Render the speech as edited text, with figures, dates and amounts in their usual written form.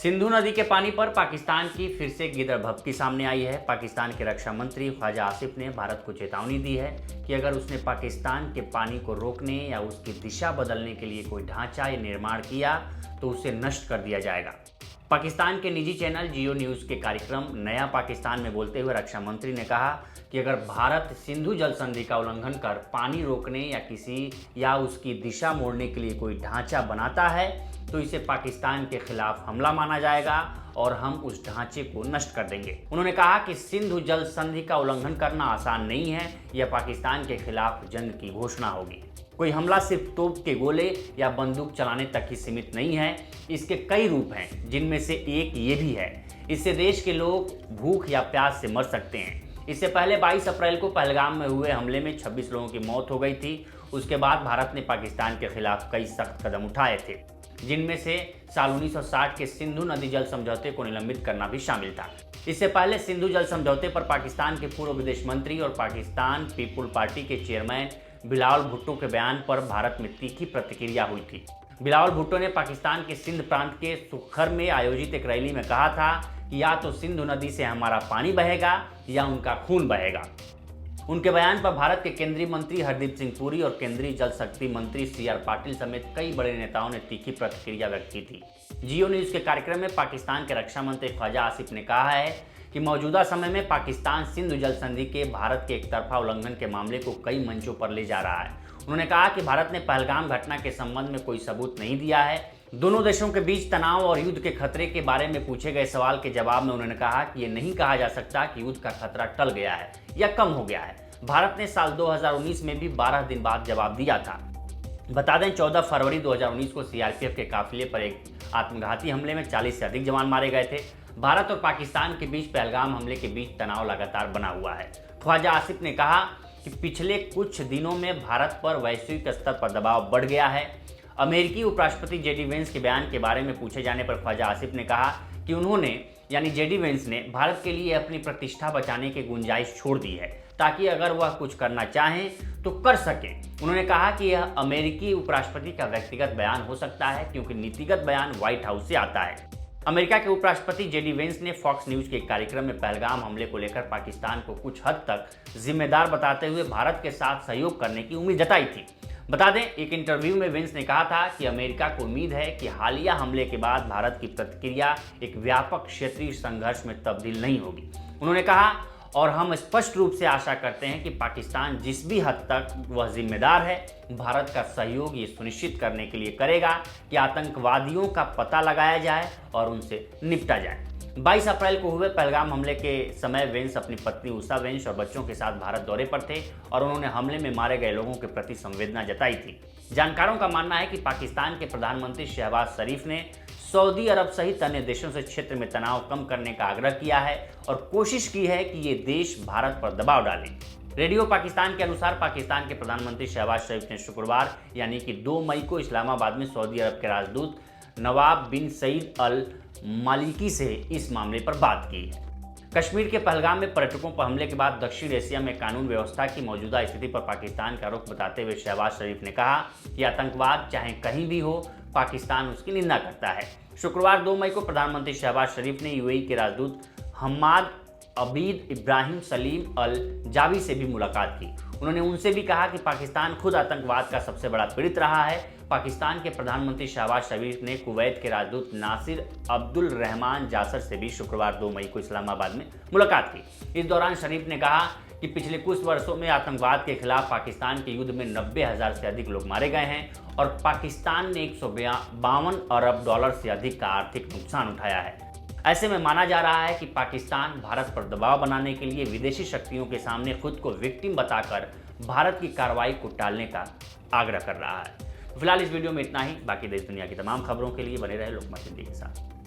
सिंधु नदी के पानी पर पाकिस्तान की फिर से गिरह भभकी सामने आई है। पाकिस्तान के रक्षा मंत्री ख्वाजा आसिफ ने भारत को चेतावनी दी है कि अगर उसने पाकिस्तान के पानी को रोकने या उसकी दिशा बदलने के लिए कोई ढांचा या निर्माण किया तो उसे नष्ट कर दिया जाएगा। पाकिस्तान के निजी चैनल जियो न्यूज़ के कार्यक्रम नया पाकिस्तान में बोलते हुए रक्षा मंत्री ने कहा कि अगर भारत सिंधु जल संधि का उल्लंघन कर पानी रोकने या उसकी दिशा मोड़ने के लिए कोई ढांचा बनाता है तो इसे पाकिस्तान के खिलाफ हमला माना जाएगा और हम उस ढांचे को नष्ट कर देंगे। उन्होंने कहा कि सिंधु जल संधि का उल्लंघन करना आसान नहीं है, यह पाकिस्तान के खिलाफ जंग की घोषणा होगी। कोई हमला सिर्फ तोप के गोले या बंदूक चलाने तक ही सीमित नहीं है, इसके कई रूप हैं, जिनमें से एक ये भी है। इससे देश के लोग भूख या प्यास से मर सकते हैं। इससे पहले 22 अप्रैल को पहलगाम में हुए हमले में 26 लोगों की मौत हो गई थी। उसके बाद भारत ने पाकिस्तान के खिलाफ कई सख्त कदम उठाए थे, जिनमें से साल 1960 के सिंधु नदी जल समझौते को निलंबित करना भी शामिल था। इससे पहले सिंधु जल समझौते पर पाकिस्तान के पूर्व विदेश मंत्री और पाकिस्तान पीपुल पार्टी के चेयरमैन बिलावल भुट्टो के बयान पर भारत में तीखी प्रतिक्रिया हुई थी। बिलावल भुट्टो ने पाकिस्तान के सिंध प्रांत के सुखर में आयोजित एक रैली में कहा था कि या तो सिंधु नदी से हमारा पानी बहेगा या उनका खून बहेगा। उनके बयान पर भारत के केंद्रीय मंत्री हरदीप सिंह पुरी और केंद्रीय जल शक्ति मंत्री CR पाटिल समेत कई बड़े नेताओं ने तीखी प्रतिक्रिया व्यक्त की थी। जियो न्यूज़ के कार्यक्रम में पाकिस्तान के रक्षा मंत्री ख्वाजा आसिफ ने कहा है कि मौजूदा समय में पाकिस्तान सिंधु जल संधि के भारत के एकतरफा उल्लंघन के मामले को कई मंचों पर ले जा रहा है। उन्होंने कहा कि भारत ने पहलगाम घटना के संबंध में कोई सबूत नहीं दिया है। दोनों देशों के बीच तनाव और युद्ध के खतरे के बारे में पूछे गए सवाल के जवाब में उन्होंने कहा कि ये नहीं कहा जा सकता कि युद्ध का खतरा टल गया है या कम हो गया है। भारत ने साल 2019 में भी 12 दिन बाद जवाब दिया था। बता दें 14 फरवरी 2019 को CRPF के काफिले पर एक आत्मघाती हमले में 40 से अधिक जवान मारे गए थे। भारत और पाकिस्तान के बीच पहलगाम हमले के बीच तनाव लगातार बना हुआ है। ख्वाजा आसिफ ने कहा कि पिछले कुछ दिनों में भारत पर वैश्विक स्तर पर दबाव बढ़ गया है। अमेरिकी उपराष्ट्रपति JD वेंस के बयान के बारे में पूछे जाने पर ख्वाजा आसिफ ने कहा कि उन्होंने यानी JD वेंस ने भारत के लिए अपनी प्रतिष्ठा बचाने की गुंजाइश छोड़ दी है ताकि अगर वह कुछ करना चाहें तो कर सकें। उन्होंने कहा कि यह अमेरिकी उपराष्ट्रपति का व्यक्तिगत बयान हो सकता है क्योंकि नीतिगत बयान व्हाइट हाउस से आता है। अमेरिका के उपराष्ट्रपति JD वेंस ने फॉक्स न्यूज़ के कार्यक्रम में पहलगाम हमले को लेकर पाकिस्तान को कुछ हद तक जिम्मेदार बताते हुए भारत के साथ सहयोग करने की उम्मीद जताई थी। बता दें एक इंटरव्यू में वेंस ने कहा था कि अमेरिका को उम्मीद है कि हालिया हमले के बाद भारत की प्रतिक्रिया एक व्यापक क्षेत्रीय संघर्ष में तब्दील नहीं होगी। उन्होंने कहा और हम स्पष्ट रूप से आशा करते हैं कि पाकिस्तान जिस भी हद तक वह जिम्मेदार है भारत का सहयोग ये सुनिश्चित करने के लिए करेगा कि आतंकवादियों का पता लगाया जाए और उनसे निपटा जाए। 22 अप्रैल को हुए पहलगाम हमले के समय वेंस अपनी पत्नी उषा वेंस और बच्चों के साथ भारत दौरे पर थे और उन्होंने हमले में मारे गए लोगों के प्रति संवेदना जताई थी। जानकारों का मानना है कि पाकिस्तान के प्रधानमंत्री शहबाज शरीफ ने सऊदी अरब सहित अन्य देशों से क्षेत्र में तनाव कम करने का आग्रह किया है और कोशिश की है कि ये देश भारत पर दबाव डालें। रेडियो पाकिस्तान के अनुसार पाकिस्तान के प्रधानमंत्री शहबाज शरीफ ने शुक्रवार यानी कि 2 मई को इस्लामाबाद में सऊदी अरब के राजदूत नवाब बिन सईद अल मालिकी से इस मामले पर बात की। कश्मीर के पहलगाम में पर्यटकों पर हमले के बाद दक्षिण एशिया में कानून व्यवस्था की मौजूदा स्थिति पर पाकिस्तान का रुख बताते हुए शहबाज शरीफ ने कहा कि आतंकवाद चाहे कहीं भी हो पाकिस्तान उसकी निंदा करता है। शुक्रवार 2 मई को प्रधानमंत्री शहबाज शरीफ ने UAE के राजदूत हम्माद अबीद इब्राहिम सलीम अल जावी से भी मुलाकात की। उन्होंने उनसे भी कहा कि पाकिस्तान खुद आतंकवाद का सबसे बड़ा पीड़ित रहा है। पाकिस्तान के प्रधानमंत्री शहबाज शरीफ ने कुवैत के राजदूत नासिर अब्दुल रहमान जासर से भी शुक्रवार 2 मई को इस्लामाबाद में मुलाकात की। इस दौरान शरीफ ने कहा कि पिछले कुछ वर्षों में आतंकवाद के खिलाफ पाकिस्तान के युद्ध में 90,000 से अधिक लोग मारे गए हैं और पाकिस्तान ने 152 अरब डॉलर से अधिक का आर्थिक नुकसान उठाया है। ऐसे में माना जा रहा है कि पाकिस्तान भारत पर दबाव बनाने के लिए विदेशी शक्तियों के सामने खुद को विक्टिम बताकर भारत की कार्रवाई को टालने का आग्रह कर रहा है। फिलहाल इस वीडियो में इतना ही। बाकी देश दुनिया की तमाम खबरों के लिए बने रहे लोकमत हिंदी के साथ।